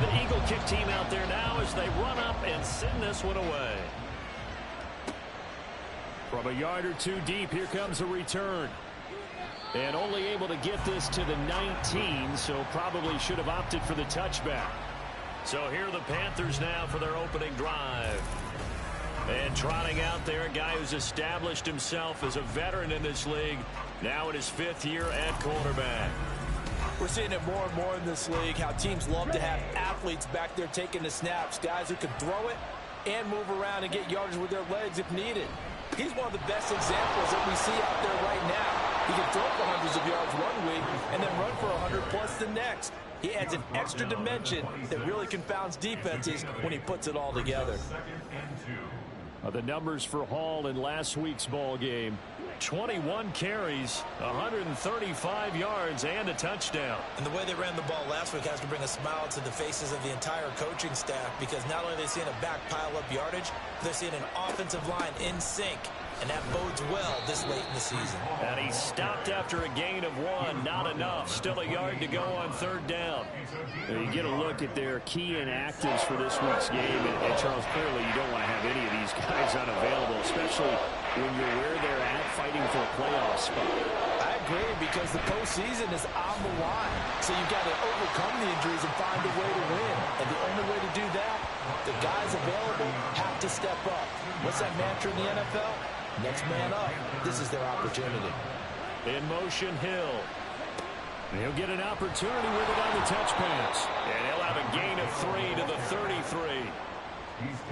The Eagle kick team out there now as they run up and send this one away. From a yard or two deep, here comes a return. And only able to get this to the 19, so probably should have opted for the touchback. So here are the Panthers now for their opening drive. And trotting out there, a guy who's established himself as a veteran in this league, now in his 5th year at quarterback. We're seeing it more and more in this league, how teams love to have athletes back there taking the snaps, guys who can throw it and move around and get yardage with their legs if needed. He's one of the best examples that we see out there right now. He can throw for hundreds of yards one week and then run for 100+ the next. He adds an extra dimension that really confounds defenses when he puts it all together. The numbers for Hall in last week's ball game: 21 carries, 135 yards, and a touchdown. And the way they ran the ball last week has to bring a smile to the faces of the entire coaching staff, because not only are they seeing a back pile up yardage, they're seeing an offensive line in sync. And that bodes well this late in the season. And he stopped after a gain of 1. Not enough. Still a yard to go on 3rd down. You get a look at their key inactives for this week's game. And Charles, clearly you don't want to have any of these guys unavailable, especially when you're where they're at fighting for a playoff spot. I agree, because the postseason is on the line. So you've got to overcome the injuries and find a way to win. And the only way to do that, the guys available have to step up. What's that mantra in the NFL? Next man up. This is their opportunity. In motion, Hill. He'll get an opportunity with it on the touch pass. And he'll have a gain of 3 to the 33.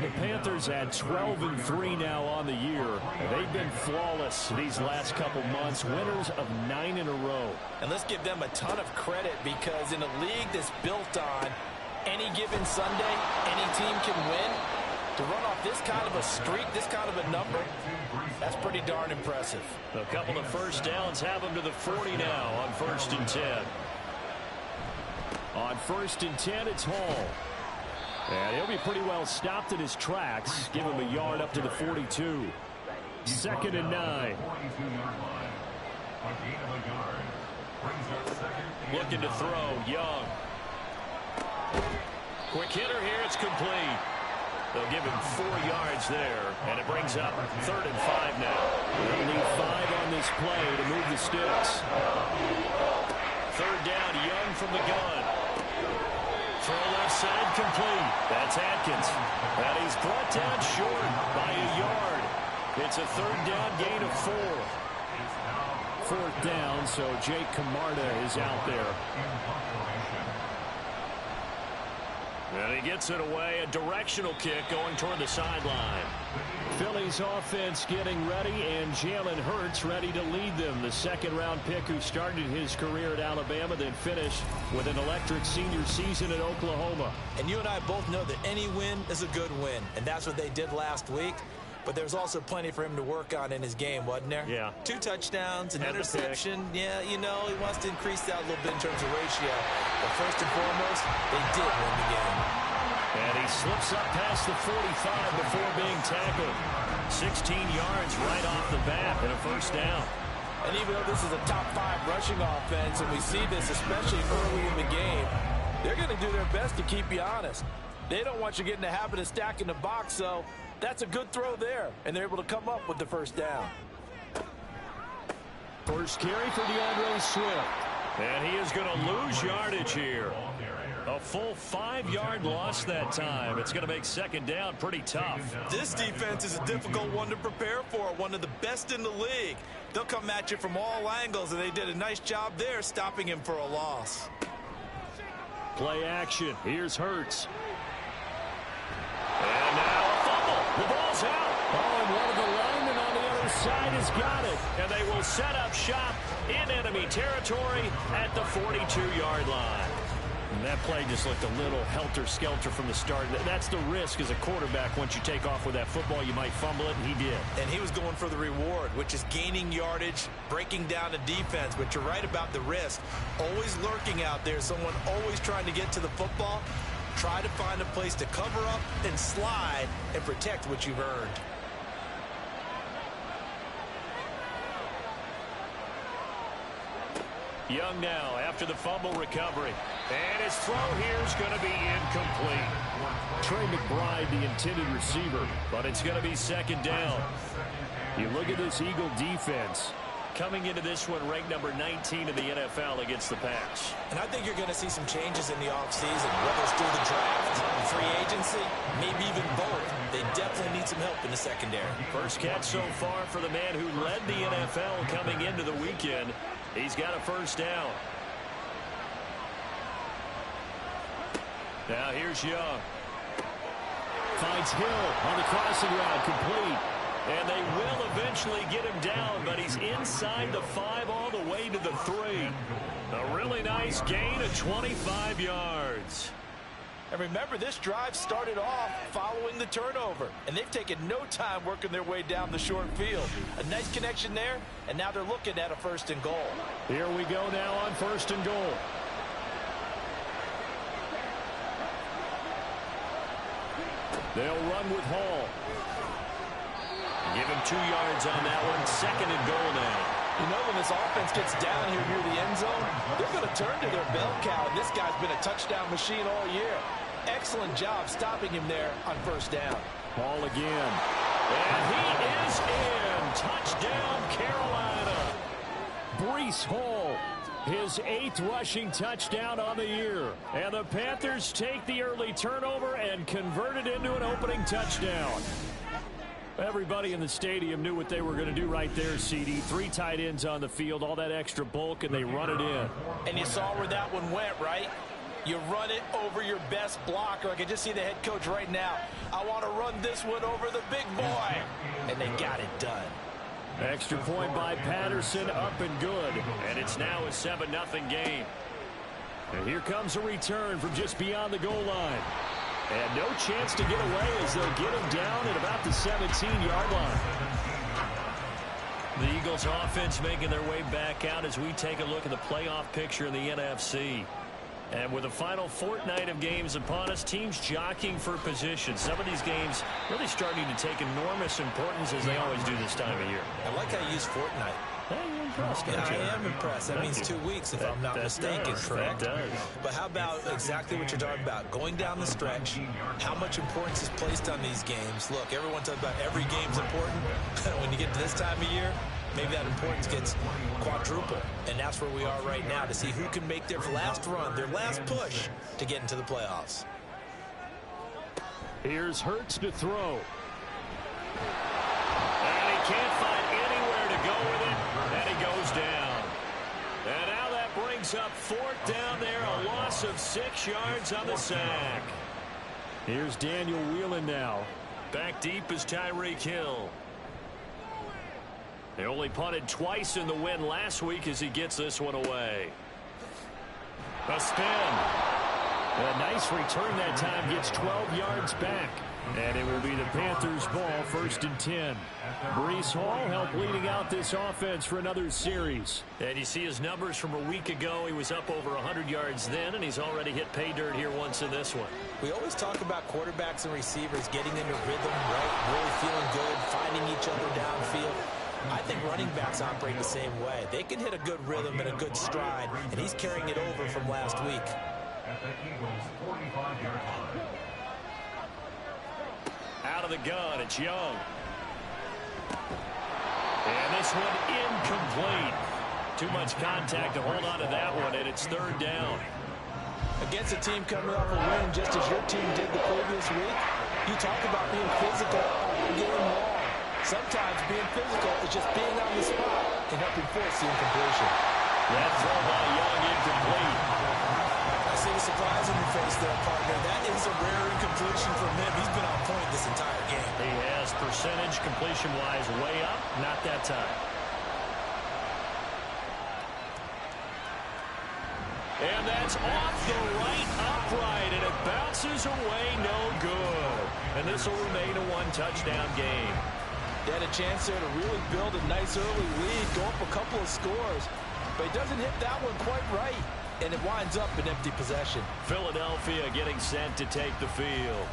The Panthers had 12-3 now on the year. They've been flawless these last couple months, winners of 9 in a row. And let's give them a ton of credit, because in a league that's built on any given Sunday, any team can win. To run off this kind of a streak, this kind of a number, that's pretty darn impressive. A couple of first downs have them to the 40 now on 1st and 10. On 1st and 10, it's Hall. And he'll be pretty well stopped in his tracks. Give him a yard up to the 42. 2nd and 9. Looking to throw, Young. Quick hitter here, it's complete. They'll give him 4 yards there, and it brings up 3rd and 5 now. They'll need 5 on this play to move the sticks. 3rd down, Young from the gun. Throw left side, complete. That's Atkins. And he's brought down short by a yard. It's a 3rd down gain of 4. 4th down, so Jake Camarda is out there. And he gets it away. A directional kick going toward the sideline. Philly's offense getting ready, and Jalen Hurts ready to lead them. The 2nd-round pick who started his career at Alabama, then finished with an electric senior season at Oklahoma. And you and I both know that any win is a good win, and that's what they did last week. But there's also plenty for him to work on in his game, wasn't there? Yeah. 2 touchdowns, an Had interception. Yeah, you know, he wants to increase that a little bit in terms of ratio. But first and foremost, they did win the game. And he slips up past the 45 before being tackled. 16 yards right off the bat and a 1st down. And even though this is a top 5 rushing offense, and we see this especially early in the game, they're going to do their best to keep you honest. They don't want you getting the habit of stacking the box, so that's a good throw there, and they're able to come up with the 1st down. First carry for DeAndre Swift. And he is going to lose yardage here. A full 5-yard loss that time. It's going to make 2nd down pretty tough. This defense is a difficult one to prepare for, one of the best in the league. They'll come at you from all angles, and they did a nice job there stopping him for a loss. Play action. Here's Hurts. And now a fumble. The ball's out. Oh, and one of the linemen on the other side has got it. And they will set up shop in enemy territory at the 42-yard line. And that play just looked a little helter-skelter from the start. That's the risk as a quarterback. Once you take off with that football, you might fumble it, and he did. And he was going for the reward, which is gaining yardage, breaking down a defense. But you're right about the risk. Always lurking out there, someone always trying to get to the football. Try to find a place to cover up and slide and protect what you've earned. Young now after the fumble recovery. And his throw here is going to be incomplete. Trey McBride, the intended receiver, but it's going to be second down. You look at this Eagle defense. Coming into this one ranked number 19 in the NFL against the pass. And I think you're going to see some changes in the offseason, whether it's through the draft, free agency, maybe even both. They definitely need some help in the secondary. First catch so far for the man who led the NFL coming into the weekend. He's got a first down. Now here's Young. Finds Hill on the crossing route, complete. And they will eventually get him down, but he's inside the 5 all the way to the 3. A really nice gain of 25 yards. And remember, this drive started off following the turnover, and they've taken no time working their way down the short field. A nice connection there, and now they're looking at a 1st and goal. Here we go now on 1st and goal. They'll run with Hall. Give him 2 yards on that one. 2nd and goal now. You know, when this offense gets down here near the end zone, they're going to turn to their bell cow, and this guy's been a touchdown machine all year. Excellent job stopping him there on 1st down. Hall again. And he is in. Touchdown, Carolina. Breece Hall, his 8th rushing touchdown on the year. And the Panthers take the early turnover and convert it into an opening touchdown. Everybody in the stadium knew what they were going to do right there, CD. 3 tight ends on the field, all that extra bulk, and they run it in. And you saw where that one went, right? You run it over your best blocker. I can just see the head coach right now. I want to run this one over the big boy. And they got it done. Extra point by Patterson, up and good. And it's now a 7-0 game. And here comes a return from just beyond the goal line. And no chance to get away as they'll get him down at about the 17-yard line. The Eagles offense making their way back out as we take a look at the playoff picture in the NFC. And with the final fortnight of games upon us, teams jockeying for position. Some of these games really starting to take enormous importance as they always do this time of year. I like how you use fortnight. Hey, you're impressed, Yeah, I am impressed. That means 2 weeks, if I'm not mistaken, correct? That does. But how about exactly what you're talking about? Going down the stretch, how much importance is placed on these games? Look, everyone talks about every game's important. When you get to this time of year, maybe that importance gets quadruple. And that's where we are right now to see who can make their last run, their last push to get into the playoffs. Here's Hurts to throw. And he can't find anywhere to go with it. And he goes down. And now that brings up 4th down there. A loss of 6 yards on the sack. Here's Daniel Whelan now. Back deep is Tyreek Hill. They only punted twice in the win last week as he gets this one away. A spin. A nice return that time, gets 12 yards back. And it will be the Panthers' ball, 1st and 10. Breece Hall helped leading out this offense for another series. And you see his numbers from a week ago. He was up over 100 yards then, and he's already hit pay dirt here once in this one. We always talk about quarterbacks and receivers getting into rhythm, right? Really feeling good, finding each other downfield. I think running backs operate the same way. They can hit a good rhythm and a good stride, and he's carrying it over from last week. Out of the gun, it's Young. And this one incomplete. Too much contact to hold on to that one, and it's 3rd down. Against a team coming off a win just as your team did the previous week, you talk about being physical all game long. Sometimes being physical is just being on the spot and helping force the incompletion. That throw by Young incomplete. I see the surprise on your face there, partner. That is a rare incompletion from him. He's been on point this entire game. He has percentage completion-wise way up. Not that time. And that's off the right upright, and it bounces away no good. And this will remain a 1-touchdown game. They had a chance there to really build a nice early lead, go up a couple of scores. But he doesn't hit that one quite right, and it winds up an empty possession. Philadelphia getting sent to take the field.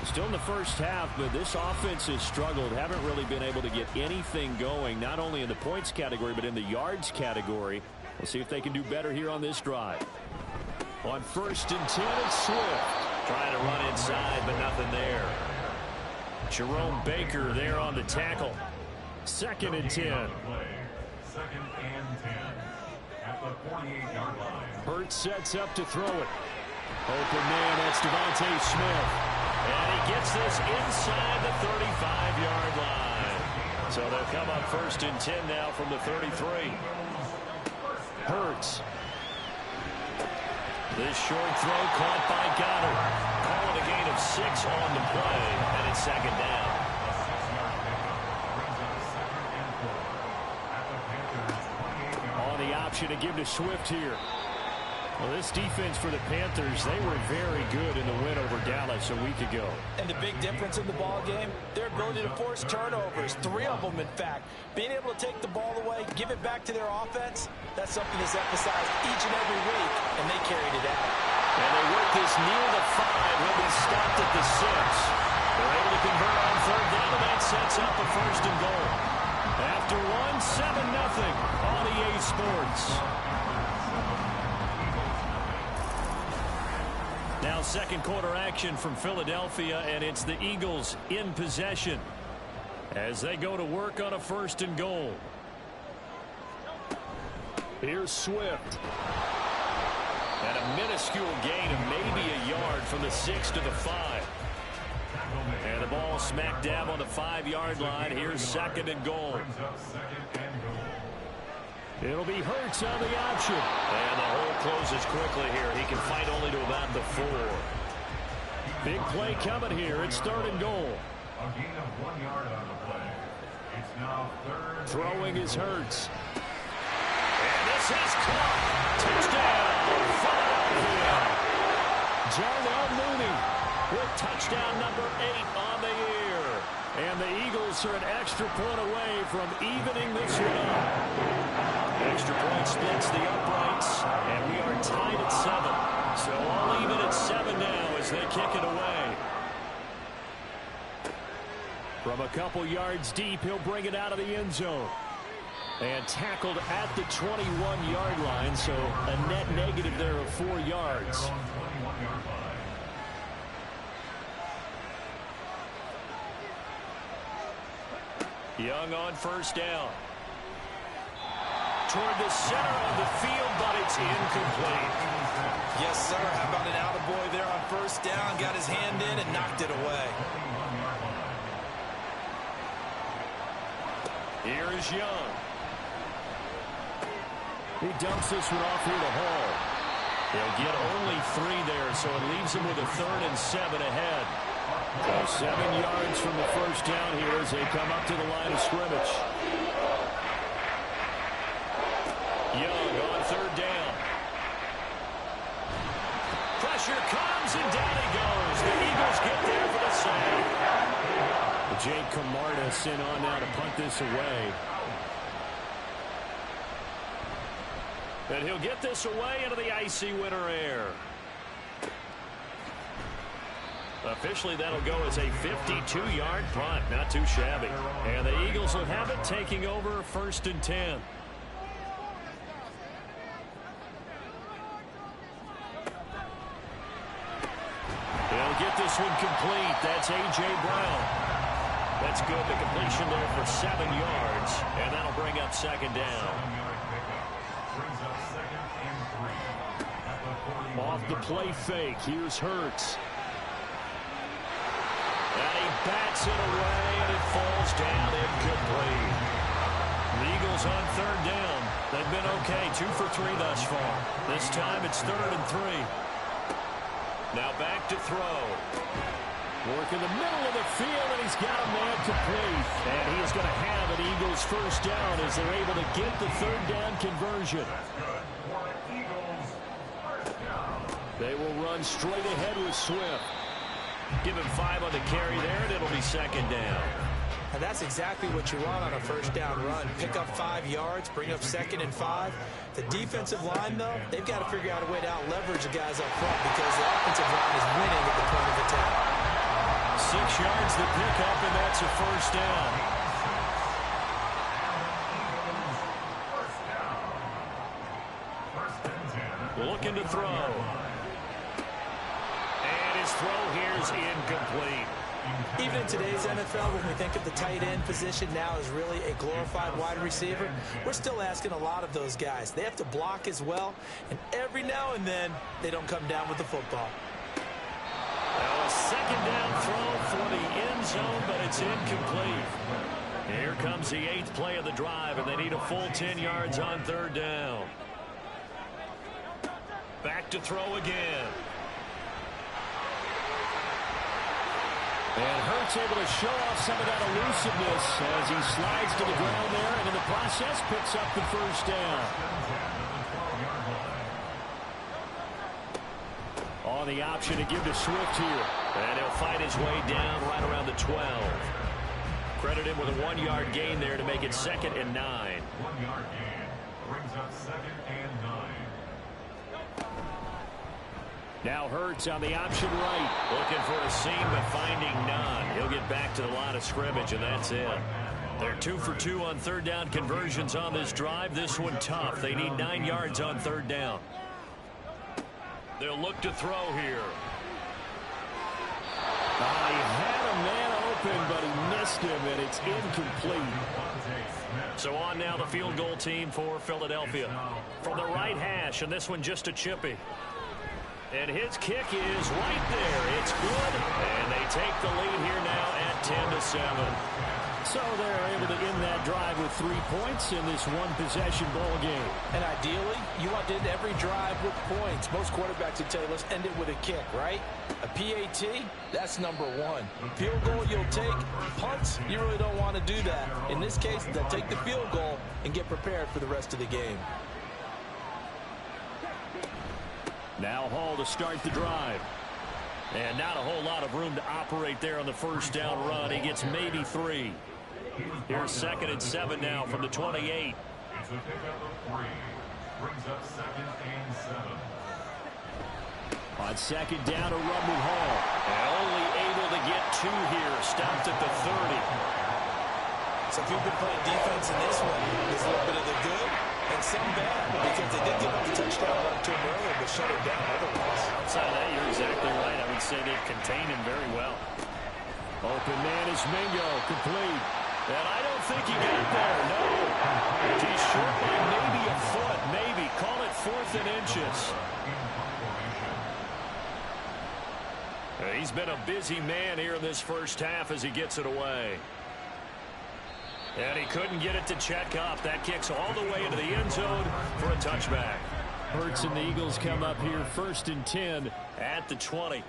Still in the first half, but this offense has struggled. Haven't really been able to get anything going, not only in the points category, but in the yards category. We'll see if they can do better here on this drive. On 1st and 10, it's Swift. Trying to run inside, but nothing there. Jerome Baker there on the tackle. 2nd and 10. 2nd and 10 at the 48-yard line. Hurts sets up to throw it. Open man, that's Devontae Smith. And he gets this inside the 35-yard line. So they'll come up 1st and 10 now from the 33. Hurts. This short throw caught by Goddard. Call it a gain of 6 on the play, and it's 2nd down. On the option to give to Swift here. Well, this defense for the Panthers, they were very good in the win over Dallas a week ago. And the big difference in the ball game, their ability to force turnovers, 3 of them in fact. Being able to take the ball away, give it back to their offense, that's something that's emphasized each and every week, and they carried it out. And they work this near the 5. He'll be stopped at the 6. They're able to convert on 3rd down, and that sets up a 1st and goal. After 7-0 on EA Sports. Now 2nd quarter action from Philadelphia, and it's the Eagles in possession as they go to work on a 1st and goal. Here's Swift. And a minuscule gain of maybe a yard from the 6 to the 5. And the ball smack dab on the 5-yard line. Here's 2nd and goal. It'll be Hurts on the option. And the hole closes quickly here. He can fight only to about the 4. Big play coming here. It's 3rd and goal. A gain of 1 yard on the play. It's now 3rd. Throwing is Hurts. And this is caught. Touchdown, Philadelphia. Jarnell Mooney with touchdown number 8 on the year. And the Eagles are an extra point away from evening this one. Extra point splits the uprights, and we are tied at 7. So all even at 7 now as they kick it away. From a couple yards deep, he'll bring it out of the end zone. And tackled at the 21-yard line, so a net negative there of 4 yards. Young on 1st down. Toward the center of the field, but it's incomplete. Yes, sir. How about an attaboy there on 1st down? Got his hand in and knocked it away. Here is Young. He dumps this one off here to Hall. They'll get only 3 there, so it leaves him with a 3rd and 7 ahead. So 7 yards from the 1st down here as they come up to the line of scrimmage. Young on 3rd down. Pressure comes, and down he goes. The Eagles get there for the sack. Jake Camarda sent on now to punt this away. And he'll get this away into the icy winter air. Officially, that'll go as a 52-yard punt. Not too shabby. And the Eagles will have it, taking over 1st and 10. They'll get this one complete. That's A.J. Brown. That's good. The completion there for 7 yards. And that'll bring up 2nd down. Off the play fake. Here's Hurts. And he bats it away, and it falls down incomplete. The Eagles on 3rd down. They've been okay, 2 for 3 thus far. This time it's 3rd and 3. Now back to throw. Work in the middle of the field, and he's got a man complete. And he is going to have an Eagles 1st down as they're able to get the 3rd down conversion. They will run straight ahead with Swift. Give him 5 on the carry there, and it'll be 2nd down. And that's exactly what you want on a 1st down run. Pick up 5 yards, bring up 2nd and 5. The defensive line, though, they've got to figure out a way to out-leverage the guys up front because the offensive line is winning at the point of attack. 6 yards to pick up, and that's a 1st down. Looking to throw. And his throw here is incomplete. Even in today's NFL, when we think of the tight end position now as really a glorified wide receiver, we're still asking a lot of those guys. They have to block as well, and every now and then, they don't come down with the football. Well, a second down throw for the end zone, but it's incomplete. Here comes the 8th play of the drive, and they need a full 10 yards on 3rd down. Back to throw again. And Hurts able to show off some of that elusiveness as he slides to the ground there, and in the process picks up the first down. On the option to give to Swift here. And he'll fight his way down right around the 12. Credit him with a 1-yard gain there to make it 2nd and 9. 1-yard gain brings up 2nd and 9. Now Hurts on the option right. Looking for a seam, but finding none. He'll get back to the line of scrimmage, and that's it. They're 2 for 2 on 3rd down conversions on this drive. This one tough. They need 9 yards on 3rd down. They'll look to throw here. He had a man open, but he missed him, and it's incomplete. So on now the field goal team for Philadelphia. From the right hash, and this one just a chippy. And his kick is right there. It's good, and they take the lead here now at 10-7. So they're able to end that drive with 3 points in this one-possession ball game. And ideally, you want to end every drive with points. Most quarterbacks would tell you, let's end it with a kick, right? A PAT, that's number 1. Field goal you'll take. Punts, you really don't want to do that. In this case, they'll take the field goal and get prepared for the rest of the game. Now Hall to start the drive. And not a whole lot of room to operate there on the first down run. He gets maybe 3. Here's 2nd and 7 now from the 28. It's a pickup of 3. Brings up 2nd and 7. On 2nd down, a run with Hall. And only able to get 2 here. Stopped at the 30. So if you've been playing defense in this one, there's a little bit of the good and some bad, because they did give up the touchdown run to him earlier, but shut it down otherwise. Outside of that, you're exactly right. I would say they've contained him very well. Open man is Mingo, complete. And I don't think he got there, no. He's short by maybe a foot, maybe. Call it 4th and inches. He's been a busy man here in this first half as he gets it away. And he couldn't get it to check up. That kicks all the way into the end zone for a touchback. Hurts and the Eagles come up here 1st and 10 at the 20.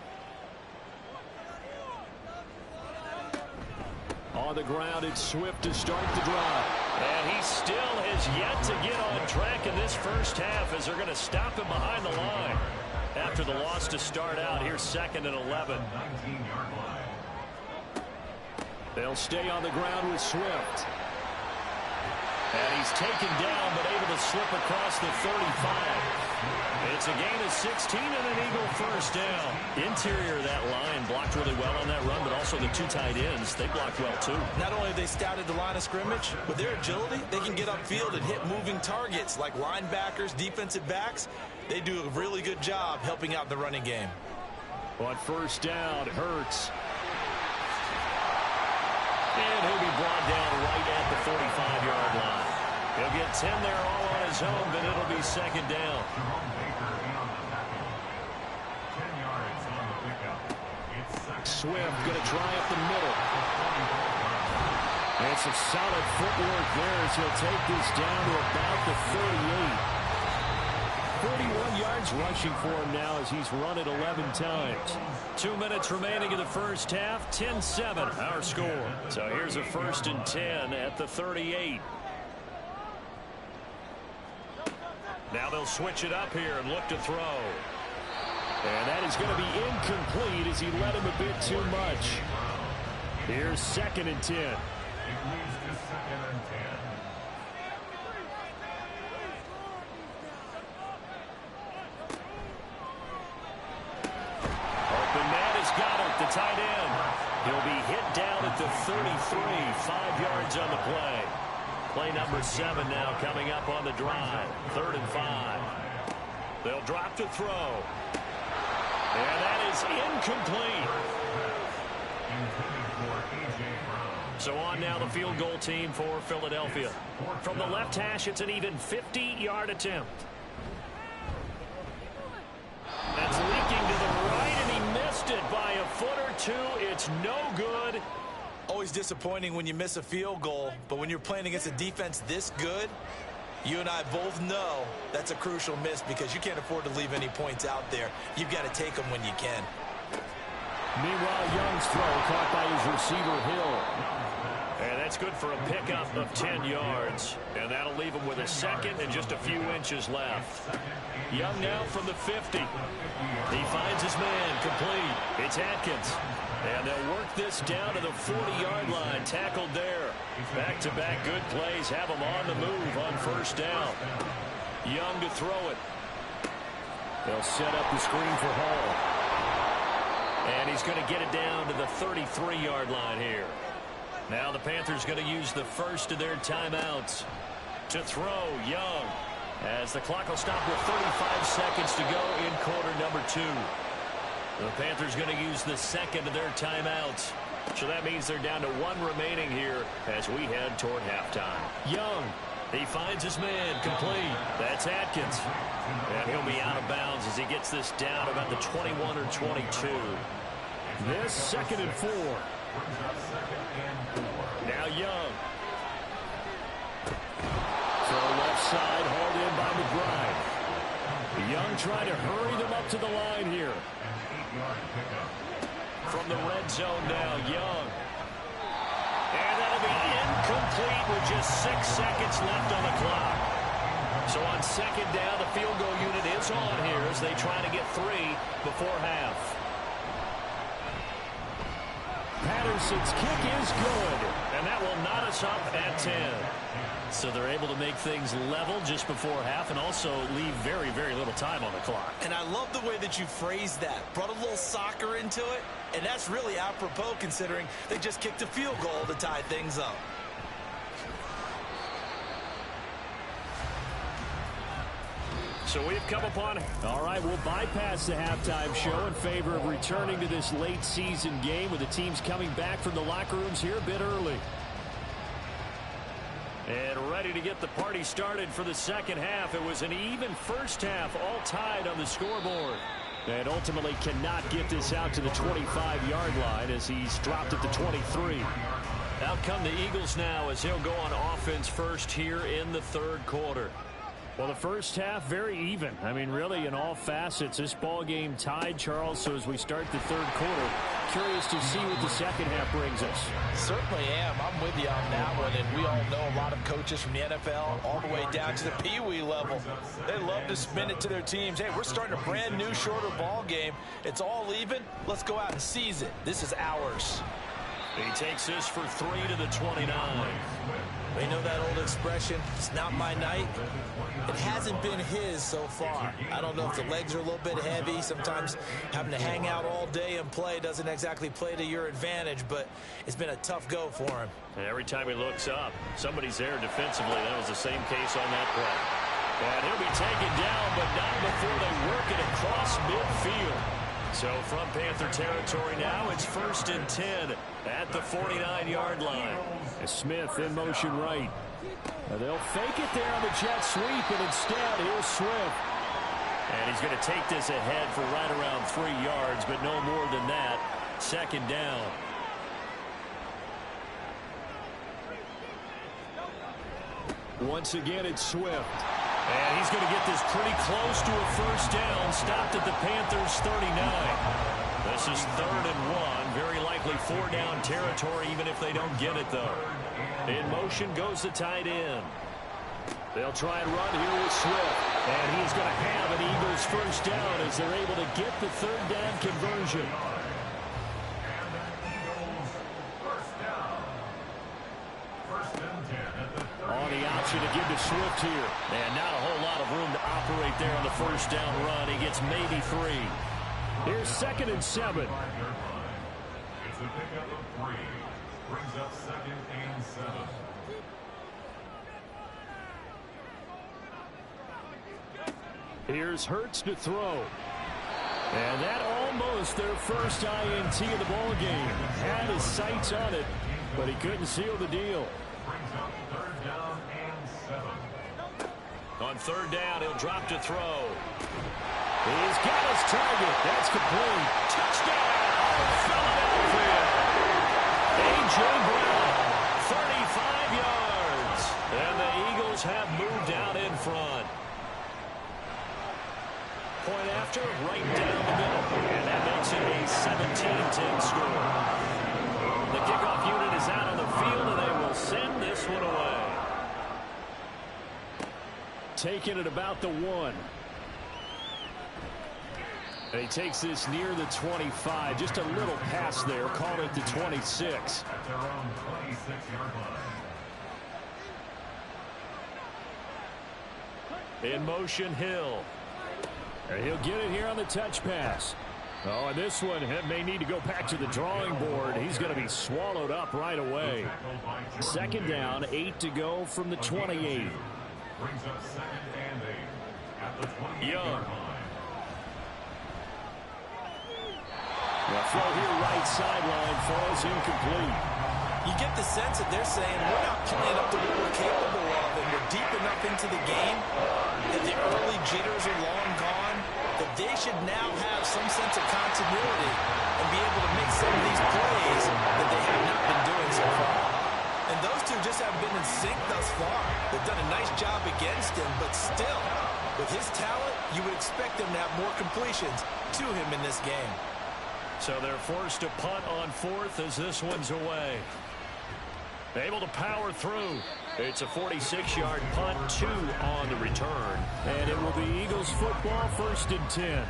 On the ground, it's Swift to start the drive. And he still has yet to get on track in this first half as they're going to stop him behind the line. After the loss to start out, here's 2nd and 11. 19-yard line. They'll stay on the ground with Swift. And he's taken down, but able to slip across the 35. It's a gain of 16 and an Eagle first down. Interior of that line blocked really well on that run, but also the 2 tight ends, they blocked well too. Not only have they scouted the line of scrimmage, with their agility, they can get upfield and hit moving targets like linebackers, defensive backs. They do a really good job helping out the running game. On 1st down, Hurts. And he'll be brought down right at the 45-yard line. He'll get 10 there all on his own, but it'll be 2nd down. 10 yards on the pickup. It's 2nd. Swift going to try up the middle. And some solid footwork there as he'll take this down to about the 38. 41 yards rushing for him now as he's run it 11 times. 2 minutes remaining in the first half. 10-7 our score. So here's a 1st and 10 at the 38. Now they'll switch it up here and look to throw. And that is going to be incomplete as he led him a bit too much. Here's 2nd and 10. It leads to 2nd and 10. Open man has got it, the tight end. He'll be hit down at the 33, 5 yards on the play. Play number 7 now coming up on the drive. 3rd and 5. They'll drop to throw. And that is incomplete. So on now the field goal team for Philadelphia. From the left hash, it's an even 50-yard attempt. That's leaking to the right, and he missed it by a foot or two. It's no good. Always disappointing when you miss a field goal, but when you're playing against a defense this good, you and I both know that's a crucial miss because you can't afford to leave any points out there. You've got to take them when you can. Meanwhile, Young's throw caught by his receiver, Hill. And that's good for a pickup of 10 yards. And that'll leave him with a second and just a few inches left. Young now from the 50. He finds his man complete. It's Atkins. And they'll work this down to the 40-yard line. Tackled there. Back-to-back good plays have him on the move on first down. Young to throw it. They'll set up the screen for Hall. And he's going to get it down to the 33-yard line here. Now the Panthers going to use the first of their timeouts to throw Young. As the clock will stop with 35 seconds to go in quarter number 2. The Panthers going to use the second of their timeouts. So that means they're down to 1 remaining here as we head toward halftime. Young, he finds his man complete. That's Atkins. And he'll be out of bounds as he gets this down about the 21 or 22. This 2nd and 4. Now Young. Throw left side, hauled in by McBride. Young trying to hurry them up to the line here. From the red zone now, Young. And that'll be incomplete with just 6 seconds left on the clock. So on second down, the field goal unit is on here as they try to get 3 before half. Patterson's kick is good. And that will knot us up at 10. So they're able to make things level just before half and also leave very, very little time on the clock. And I love the way that you phrased that. Brought a little soccer into it. And that's really apropos considering they just kicked a field goal to tie things up. So we've come upon... All right, we'll bypass the halftime show in favor of returning to this late season game with the teams coming back from the locker rooms here a bit early. And ready to get the party started for the second half. It was an even first half, all tied on the scoreboard. And ultimately cannot get this out to the 25-yard line as he's dropped at the 23. Out come the Eagles now as they'll go on offense first here in the third quarter. Well, the first half, very even. I mean, really, in all facets, this ball game tied, Charles. So as we start the third quarter, curious to see what the second half brings us. Certainly am. I'm with you on that one. And we all know a lot of coaches from the NFL all the way down to the Pee-wee level. They love to spin it to their teams. Hey, we're starting a brand new, shorter ball game. It's all even. Let's go out and seize it. This is ours. He takes this for 3 to the 29. You know that old expression, it's not my night? It hasn't been his so far. I don't know if the legs are a little bit heavy. Sometimes having to hang out all day and play doesn't exactly play to your advantage, but it's been a tough go for him. And every time he looks up, somebody's there defensively. That was the same case on that play. And he'll be taken down, but not before they work it across midfield. So from Panther territory now, it's 1st and 10 at the 49-yard line. Smith in motion right. They'll fake it there on the jet sweep, and instead, here's Swift. And he's going to take this ahead for right around 3 yards, but no more than that. Second down. Once again, it's Swift. And he's going to get this pretty close to a first down. Stopped at the Panthers' 39. This is 3rd and 1. Very likely 4-down territory, even if they don't get it, though. In motion goes the tight end. They'll try and run here with Swift. And he's going to have an Eagles first down as they're able to get the 3rd down conversion. On the option to give to Swift here. And not a whole lot of room to operate there on the first down run. He gets maybe 3. Here's 2nd and 7. It's a pickup of 3. Brings up 2nd and 7. Here's Hurts to throw. And that almost their first INT of the ball game. Had his sights on it, but he couldn't seal the deal. Brings up 3rd down and 7. On 3rd down, he'll drop to throw. He's got his target. That's complete. Touchdown, Philadelphia. A.J. Brown, 35 yards. And the Eagles have moved out in front. Point after, right down the middle. And that makes it a 17-10 score. The kickoff unit is out on the field, and they will send this one away. Taking it about the 1. And he takes this near the 25. Just a little pass there. Called it the 26. At their own 26-yard line. In motion, Hill. And he'll get it here on the touch pass. Oh, and this one may need to go back to the drawing board. He's going to be swallowed up right away. 2nd down, 8 to go from the 28. Brings up 2nd and 8 at the 28-yard line. The throw here right sideline falls incomplete. You get the sense that they're saying we're not playing up to what we're capable of, and we're deep enough into the game that the early jitters are long gone, that they should now have some sense of continuity and be able to make some of these plays that they have not been doing so far. And those two just haven't been in sync thus far. They've done a nice job against him, but still, with his talent, you would expect them to have more completions to him in this game. So they're forced to punt on 4th as this one's away. Able to power through. It's a 46-yard punt, 2 on the return. And it will be Eagles football, 1st and 10.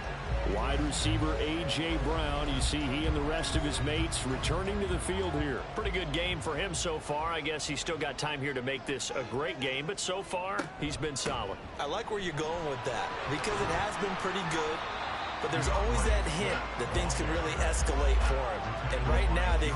Wide receiver A.J. Brown. You see he and the rest of his mates returning to the field here. Pretty good game for him so far. I guess he's still got time here to make this a great game, but so far he's been solid. I like where you're going with that because it has been pretty good. But there's always that hint that things can really escalate for him. And right now, they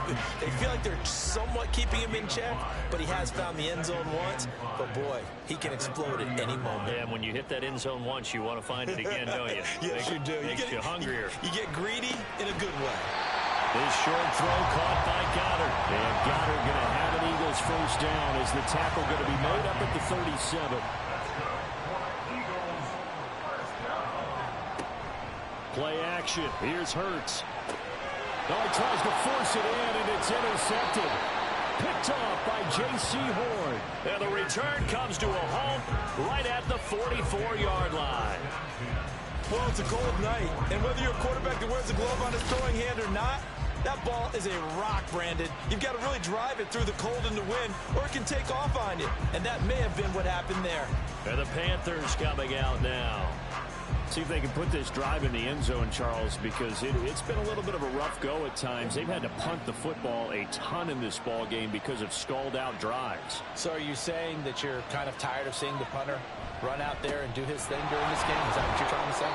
feel like they're somewhat keeping him in check, but he has found the end zone once. But, boy, he can explode at any moment. Yeah, and when you hit that end zone once, you want to find it again, don't you? Yes, you do. Makes you hungrier. You get greedy in a good way. This short throw caught by Goddard. And Goddard going to have an Eagles first down as the tackle going to be made up at the 37. Play action. Here's Hurts. Oh, he tries to force it in, and it's intercepted. Picked off by J.C. Horn. And the return comes to a halt right at the 44-yard line. Well, it's a cold night, and whether you're a quarterback that wears a glove on his throwing hand or not, that ball is a rock, Brandon. You've got to really drive it through the cold and the wind, or it can take off on you. And that may have been what happened there. And the Panthers coming out now. See if they can put this drive in the end zone, Charles, because it's been a little bit of a rough go at times. They've had to punt the football a ton in this ball game because of stalled-out drives. So are you saying that you're kind of tired of seeing the punter run out there and do his thing during this game? Is that what you're trying to say?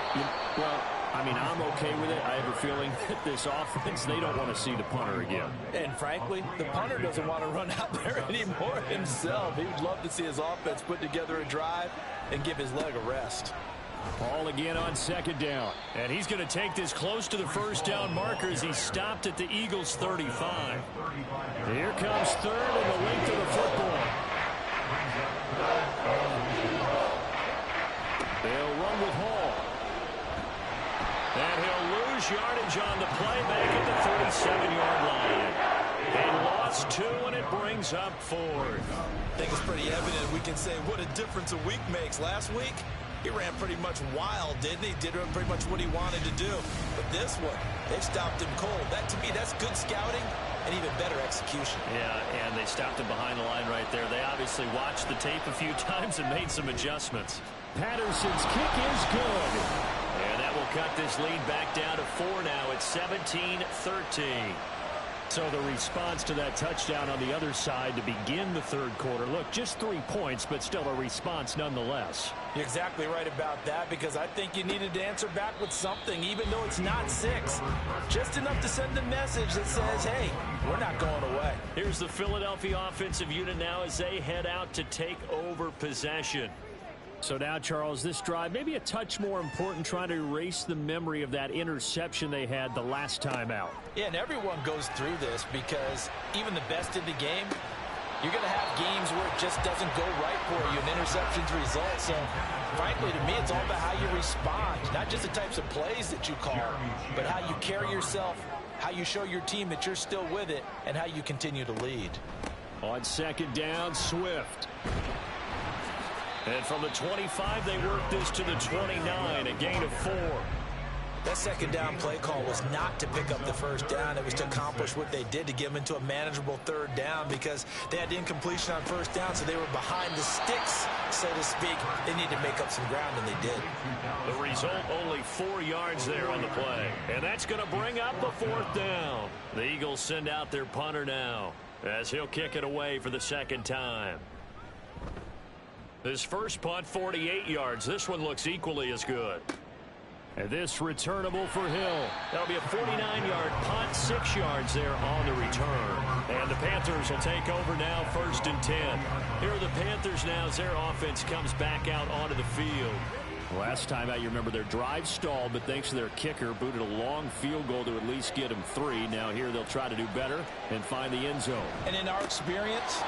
Well, I mean, I'm okay with it. I have a feeling that this offense, they don't want to see the punter again. And frankly, the punter doesn't want to run out there anymore himself. He would love to see his offense put together a drive and give his leg a rest. Ball again on 2nd down. And he's going to take this close to the first down marker as he stopped at the Eagles' 35. Here comes 3rd and the length of the football. They'll run with Hall. And he'll lose yardage on the play back at the 37-yard line. They lost 2, and it brings up 4th. I think it's pretty evident we can say what a difference a week makes. Last week, he ran pretty much wild, didn't he? Did pretty much what he wanted to do. But this one, they've stopped him cold. That, to me, that's good scouting and even better execution. Yeah, and they stopped him behind the line right there. They obviously watched the tape a few times and made some adjustments. Patterson's kick is good. And that will cut this lead back down to 4 now. It's 17-13. So the response to that touchdown on the other side to begin the 3rd quarter. Look, just 3 points, but still a response nonetheless. You're exactly right about that, because I think you needed to answer back with something, even though it's not 6. Just enough to send a message that says, hey, we're not going away. Here's the Philadelphia offensive unit now as they head out to take over possession. So now, Charles, this drive maybe a touch more important, trying to erase the memory of that interception they had the last time out. Yeah, and everyone goes through this because even the best in the game, you're going to have games where it just doesn't go right for you, and interceptions result. So, frankly, to me, it's all about how you respond, not just the types of plays that you call, but how you carry yourself, how you show your team that you're still with it, and how you continue to lead. On second down, Swift. And from the 25, they work this to the 29, a gain of 4. That second down play call was not to pick up the first down. It was to accomplish what they did, to get them into a manageable third down, because they had incompletion on first down, so they were behind the sticks, so to speak. They need to make up some ground, and they did. The result, only 4 yards there on the play. And that's going to bring up a 4th down. The Eagles send out their punter now, as he'll kick it away for the second time. His first punt, 48 yards. This one looks equally as good. And this returnable for Hill. That'll be a 49-yard punt, 6 yards there on the return. And the Panthers will take over now, 1st and 10. Here are the Panthers now as their offense comes back out onto the field. Last time out, you remember their drive stalled, but thanks to their kicker, booted a long field goal to at least get them 3. Now here they'll try to do better and find the end zone. And in our experience,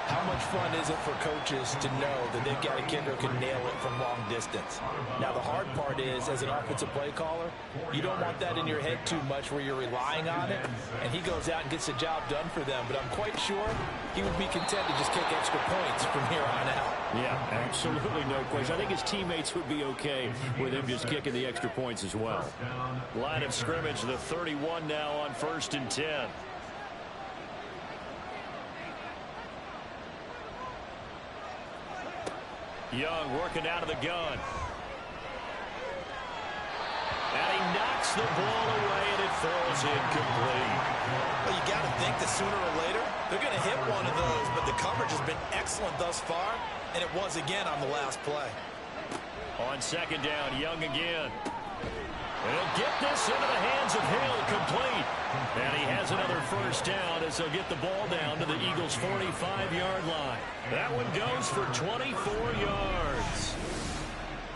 how much fun is it for coaches to know that they've got a kicker who can nail it from long distance? Now, the hard part is, as an offensive play caller, you don't want that in your head too much where you're relying on it, and he goes out and gets the job done for them. But I'm quite sure he would be content to just kick extra points from here on out. Yeah, absolutely no question. I think his teammates would be okay with him just kicking the extra points as well. Line of scrimmage, the 31 now on 1st and 10. Young working out of the gun. And he knocks the ball away, and it falls incomplete. Well, you got to think that sooner or later they're going to hit one of those, but the coverage has been excellent thus far, and it was again on the last play. On second down, Young again. And he'll get this into the hands of Hill, complete. And he has another first down as they'll get the ball down to the Eagles' 45-yard line. That one goes for 24 yards.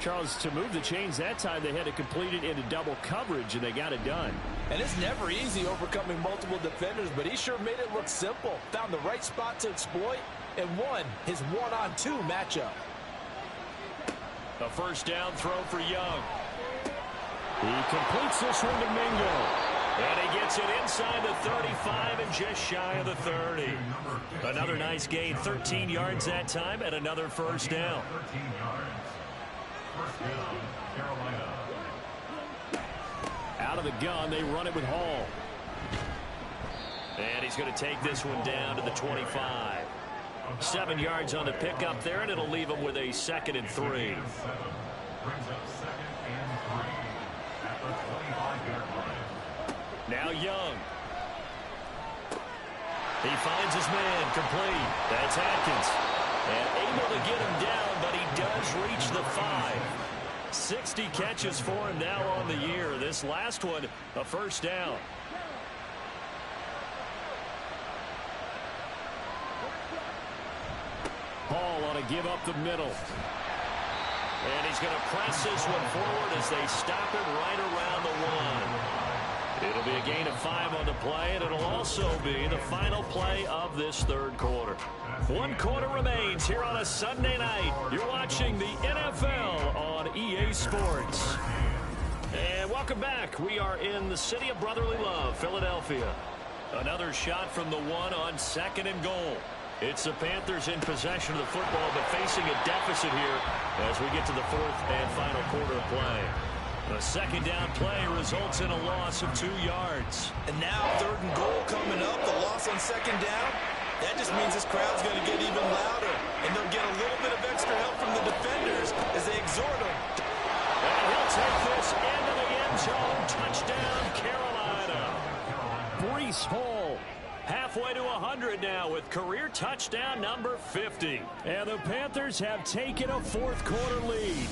Charles, to move the chains that time, they had to complete it into double coverage, and they got it done. And it's never easy overcoming multiple defenders, but he sure made it look simple. Found the right spot to exploit and won his one-on-two matchup. A first down throw for Young. He completes this one to Mingo. And he gets it inside the 35 and just shy of the 30. Another nice gain, 13 yards that time, and another first down. 13 yards. First down, Carolina. Out of the gun, they run it with Hall. And he's going to take this one down to the 25. 7 yards on the pickup there, and it'll leave him with a 2nd and 3. Brings up 2nd and 3 at the 25-yard line. Now Young. He finds his man, complete. That's Atkins. And able to get him down, but he does reach the 5. 60 catches for him now on the year. This last one, a first down. Hall ought to give up the middle. And he's going to press this one forward as they stop it right around the 1. It'll be a gain of 5 on the play, and it'll also be the final play of this third quarter. 1 quarter remains here on a Sunday night. You're watching the NFL on EA Sports. And welcome back. We are in the city of brotherly love, Philadelphia. Another shot from the 1 on 2nd and goal. It's the Panthers in possession of the football, but facing a deficit here as we get to the 4th and final quarter of play. The second down play results in a loss of 2 yards. And now 3rd and goal coming up, the loss on 2nd down. That just means this crowd's going to get even louder, and they'll get a little bit of extra help from the defenders as they exhort them. And he'll take this into the end zone. Touchdown, Carolina. Breece Hall. Halfway to 100 now with career touchdown number 50. And the Panthers have taken a 4th quarter lead.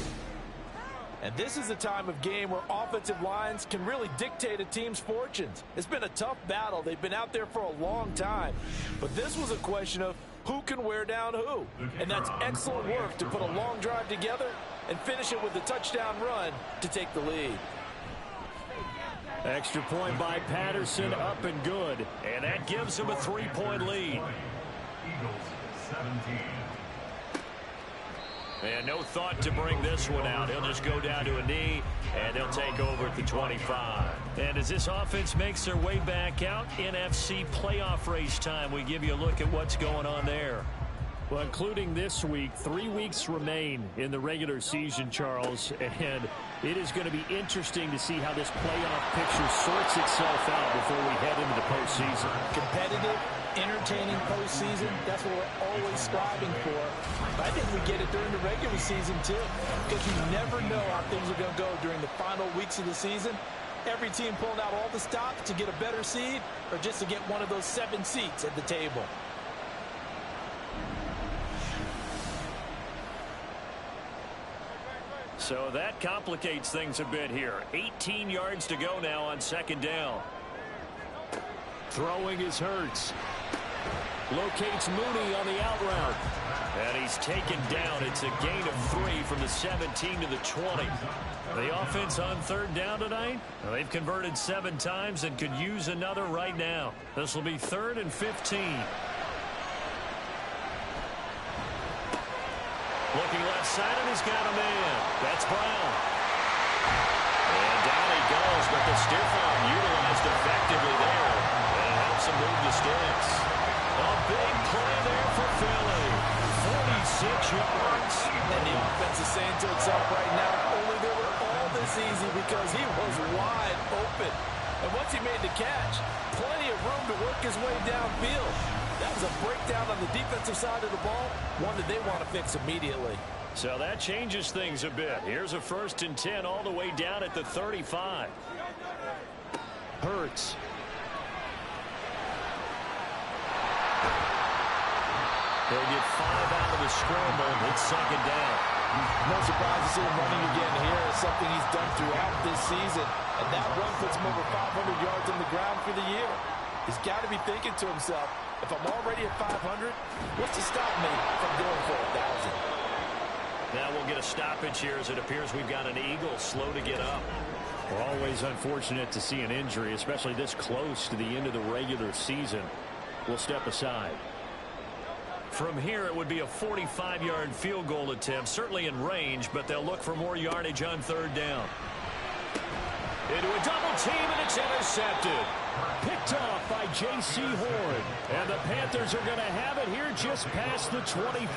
And this is a time of game where offensive lines can really dictate a team's fortunes. It's been a tough battle. They've been out there for a long time. But this was a question of who can wear down who. And that's excellent work to put a long drive together and finish it with a touchdown run to take the lead. Extra point by Patterson, up and good. And that gives them a 3-point lead. Eagles 17. And no thought to bring this one out. He'll just go down to a knee, and they'll take over at the 25. And as this offense makes their way back out, NFC playoff race time, we give you a look at what's going on there. Well, including this week, 3 weeks remain in the regular season, Charles, and it is going to be interesting to see how this playoff picture sorts itself out before we head into the postseason. Competitive, entertaining postseason, that's what we're always striving for. But I think we get it during the regular season, too, because you never know how things are going to go during the final weeks of the season. Every team pulling out all the stops to get a better seed or just to get one of those 7 seats at the table. So that complicates things a bit here. 18 yards to go now on second down. Throwing is Hurts. Locates Mooney on the out route. And he's taken down. It's a gain of 3 from the 17 to the 20. The offense on third down tonight, well, they've converted 7 times and could use another right now. This will be 3rd and 15. Looking left side, and he's got a man. That's Brown. And down he goes, but the stiff arm utilized effectively there. And it helps him move the sticks. A big play there for Philly. 46 yards. And the offense is saying to itself right now, only they were all this easy because he was wide open. And once he made the catch, plenty of room to work his way downfield. That was a breakdown on the defensive side of the ball, one that they want to fix immediately. So that changes things a bit. Here's a 1st and 10 all the way down at the 35. Hurts. They'll get 5 out of the scramble. It's 2nd down. No surprise to see him running again here. It's something he's done throughout this season. And that run puts him over 500 yards on the ground for the year. He's got to be thinking to himself, if I'm already at 500, what's to stop me from going for 1,000? Now we'll get a stoppage here as it appears we've got an Eagle slow to get up. We're always unfortunate to see an injury, especially this close to the end of the regular season. We'll step aside. From here, it would be a 45-yard field goal attempt, certainly in range, but they'll look for more yardage on 3rd down. Into a double team, and it's intercepted. Picked off by J.C. Horn. And the Panthers are going to have it here just past the 25.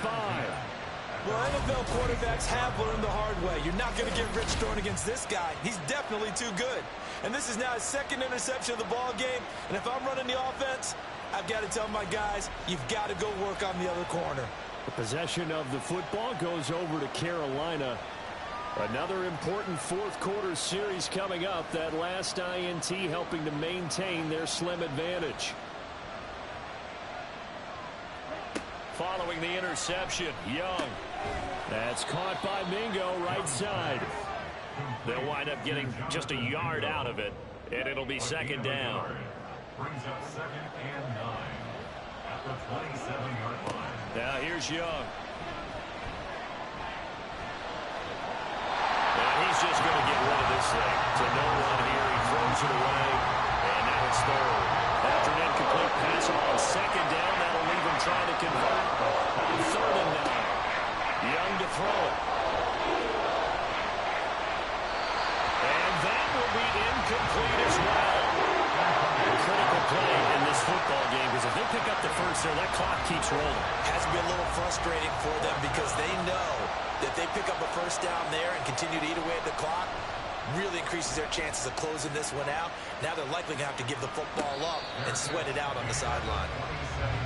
Well, NFL quarterbacks have learned the hard way. You're not going to get rich throwing against this guy. He's definitely too good. And this is now his 2nd interception of the ball game. And if I'm running the offense, I've got to tell my guys, you've got to go work on the other corner. The possession of the football goes over to Carolina. Another important 4th quarter series coming up. That last INT helping to maintain their slim advantage. Following the interception, Young. That's caught by Mingo, right side. They'll wind up getting just a yard out of it, and it'll be 2nd down. Brings up 2nd and 9 at the 27-yard line. Now here's Young. He's just going to get rid of this thing. To no one here. He throws it away. And now it's 3rd. After an incomplete pass on 2nd down, that'll leave him trying to convert. 3rd and 9. Young to throw it. And that will be incomplete as well. A critical play in this football game because if they pick up the first there, that clock keeps rolling. Has to be a little frustrating for them because they know that they pick up a 1st down there and continue to eat away at the clock, really increases their chances of closing this one out. Now they're likely going to have to give the football up and sweat it out on the sideline.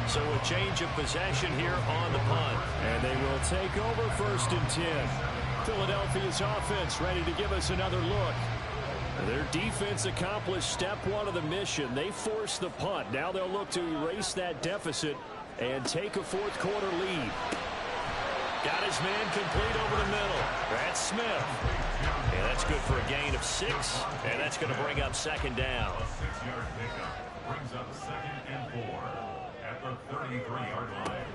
So a change of possession here on the punt. And they will take over 1st and 10. Philadelphia's offense ready to give us another look. Their defense accomplished step 1 of the mission. They forced the punt. Now they'll look to erase that deficit and take a 4th quarter lead. Got his man complete over the middle. That's Smith. And that's good for a gain of 6. And that's going to bring up 2nd down. A 6-yard pickup brings up 2nd and 4 at the 33-yard line.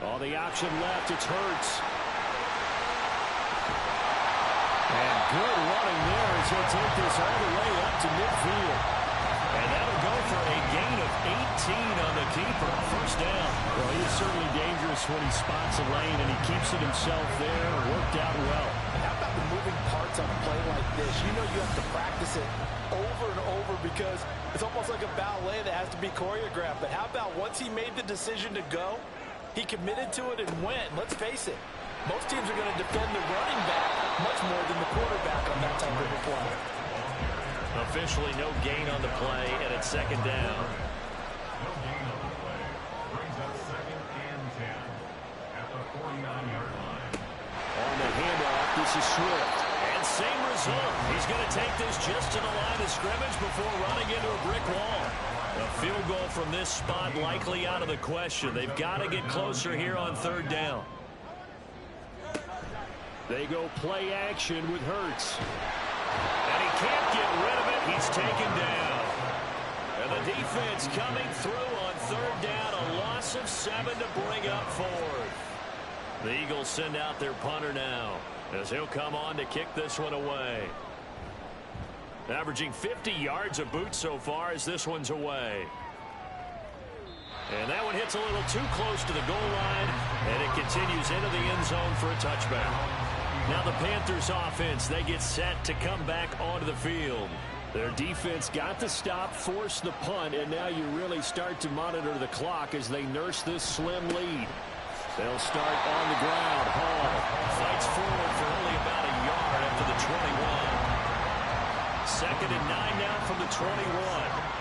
On the option left, it's Hurts. And good running there as he'll take this all the way up to midfield. And that'll go for a gain of 18 on the keeper. First down. Well, he is certainly dangerous when he spots a lane, and he keeps it himself there. Worked out well. How about the moving parts on a play like this? You know you have to practice it over and over because it's almost like a ballet that has to be choreographed. But how about once he made the decision to go, he committed to it and went. Let's face it, most teams are going to defend the running back much more than the quarterback on that type of a play. Officially no gain on the play, and it's second down. No gain on the play. Brings up 2nd and 10 at the 49-yard line. On the handoff, this is Swift. And same result. He's going to take this just to the line of scrimmage before running into a brick wall. A field goal from this spot likely out of the question. They've got to get closer here on third down. They go play action with Hurts. And he can't get rid of it. He's taken down. And the defense coming through on third down. A loss of 7 to bring up fourth. The Eagles send out their punter now as he'll come on to kick this one away. Averaging 50 yards a boot so far as this one's away. And that one hits a little too close to the goal line, and it continues into the end zone for a touchback. Now the Panthers offense, they get set to come back onto the field. Their defense got the stop, forced the punt, and now you really start to monitor the clock as they nurse this slim lead. They'll start on the ground. Hall fights forward for only about a yard after the 21. 2nd and 9 now from the 21.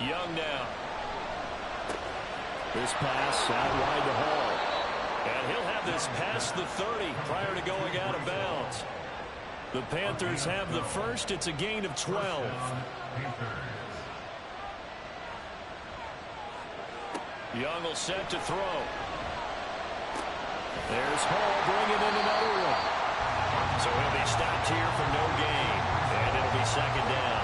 Young now. This pass out wide to Hall. And he'll have this past the 30 prior to going out of bounds. The Panthers have the first. It's a gain of 12. Young will set to throw. There's Hall bringing in another one. So he'll be stopped here for no gain. And it'll be second down.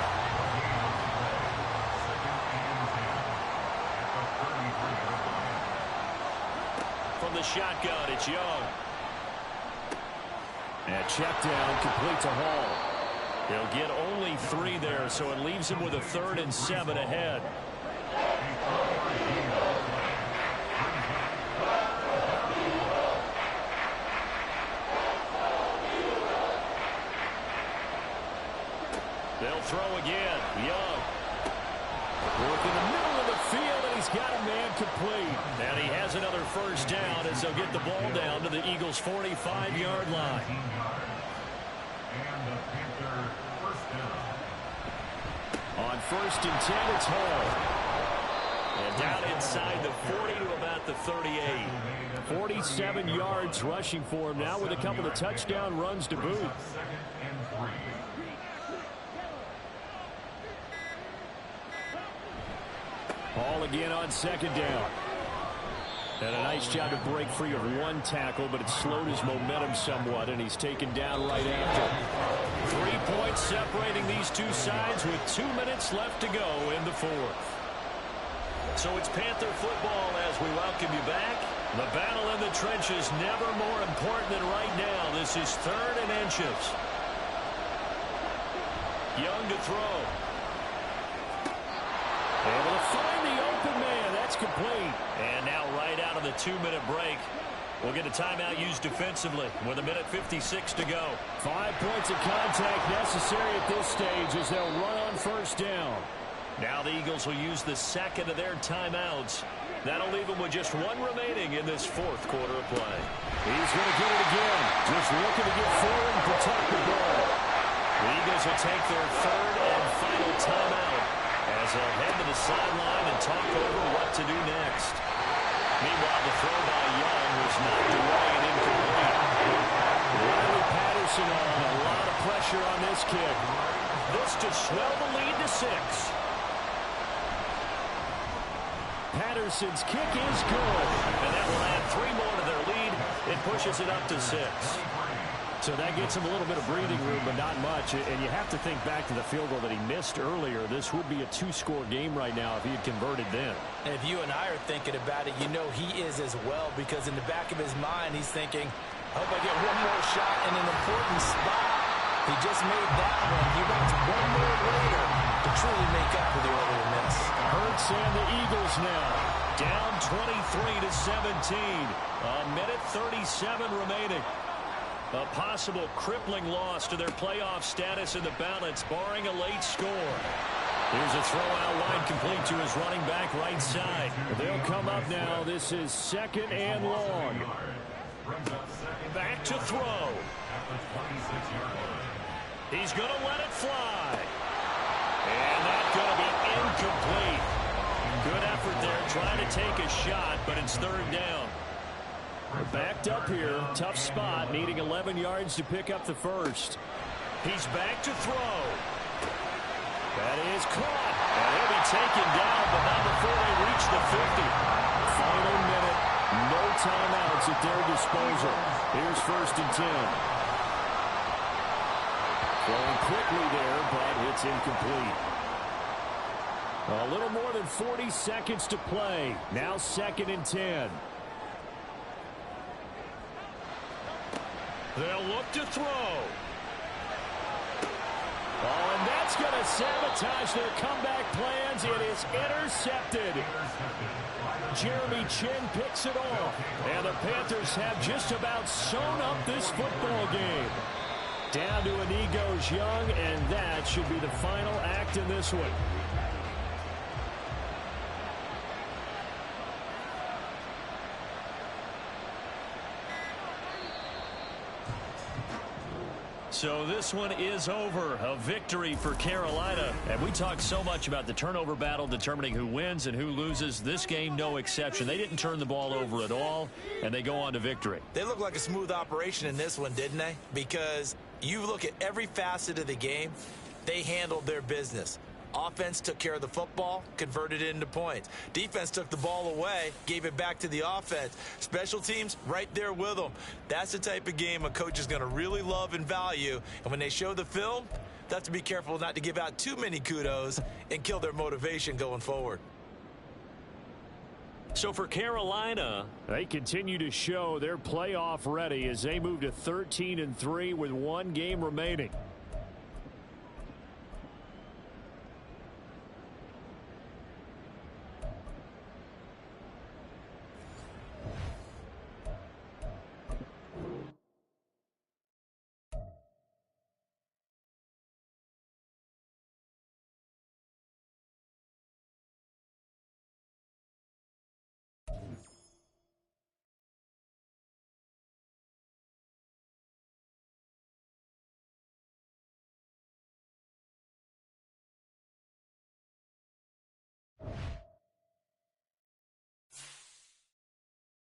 From the shotgun, it's Young. And check down, complete to Hall. He'll get only 3 there, so it leaves him with a 3rd and 7 ahead. They'll throw again. Young. Work in the middle of the field, and he's got a man complete. And he has another first down as they'll get the ball down to the Eagles' 45-yard line. And the Panther first down. On 1st and 10, it's Hall. And down inside the 40 to about the 38. 47 yards rushing for him now with a couple of touchdown runs to boot. 2nd and 3. Hall again on 2nd down. And a nice job to break free of one tackle, but it slowed his momentum somewhat, and he's taken down right after. 3 points separating these two sides with 2 minutes left to go in the fourth. So it's Panther football as we welcome you back. The battle in the trenches never more important than right now. This is 3rd and inches. Young to throw. Able to find the open man. That's complete. And now right out of the 2-minute break, we'll get a timeout used defensively with 1:56 to go. 5 points of contact necessary at this stage as they'll run on first down. Now the Eagles will use the second of their timeouts. That'll leave them with just 1 remaining in this fourth quarter of play. He's going to get it again. Just looking to get forward and protect the ball. The Eagles will take their 3rd and final timeout as they'll head to the sideline and talk over what to do next. Meanwhile, the throw by Young was knocked away and incomplete. Riley Patterson on. A lot of pressure on this kick. This to swell the lead to 6. Patterson's kick is good. And that will add 3 more to their lead. It pushes it up to 6. So that gets him a little bit of breathing room, but not much. And you have to think back to the field goal that he missed earlier. This would be a 2-score game right now if he had converted then. And if you and I are thinking about it, you know he is as well, because in the back of his mind, he's thinking, I hope I get one more shot in an important spot. He just made that one. He wants one more later to truly make up for the earlier miss. Hurts and the Eagles now down 23-17. A minute 37 remaining. A possible crippling loss to their playoff status in the balance, barring a late score. Here's a throw out wide, complete to his running back right side. They'll come up now. This is 2nd and long. Back to throw. He's going to let it fly. And that's going to be incomplete. Good effort there, trying to take a shot, but it's 3rd down. We're backed up here. Tough spot, needing 11 yards to pick up the first. He's back to throw. That is caught. And he'll be taken down, but not before they reach the 50. Final minute. No timeouts at their disposal. Here's 1st and 10. Throwing quickly there, but it's incomplete. A little more than 40 seconds to play. Now 2nd and 10. They'll look to throw. Oh, and that's going to sabotage their comeback plans. It is intercepted. Jeremy Chin picks it off. And the Panthers have just about sewn up this football game. Down to Inigo's Young, and that should be the final act in this one. So this one is over. A victory for Carolina. And we talked so much about the turnover battle determining who wins and who loses. This game, no exception. They didn't turn the ball over at all, and they go on to victory. They look like a smooth operation in this one, didn't they? Because you look at every facet of the game, they handled their business. Offense took care of the football, converted it into points. Defense took the ball away, gave it back to the offense. Special teams, right there with them. That's the type of game a coach is going to really love and value. And when they show the film, they have to be careful not to give out too many kudos and kill their motivation going forward. So for Carolina, they continue to show they're playoff ready as they move to 13-3 with 1 game remaining.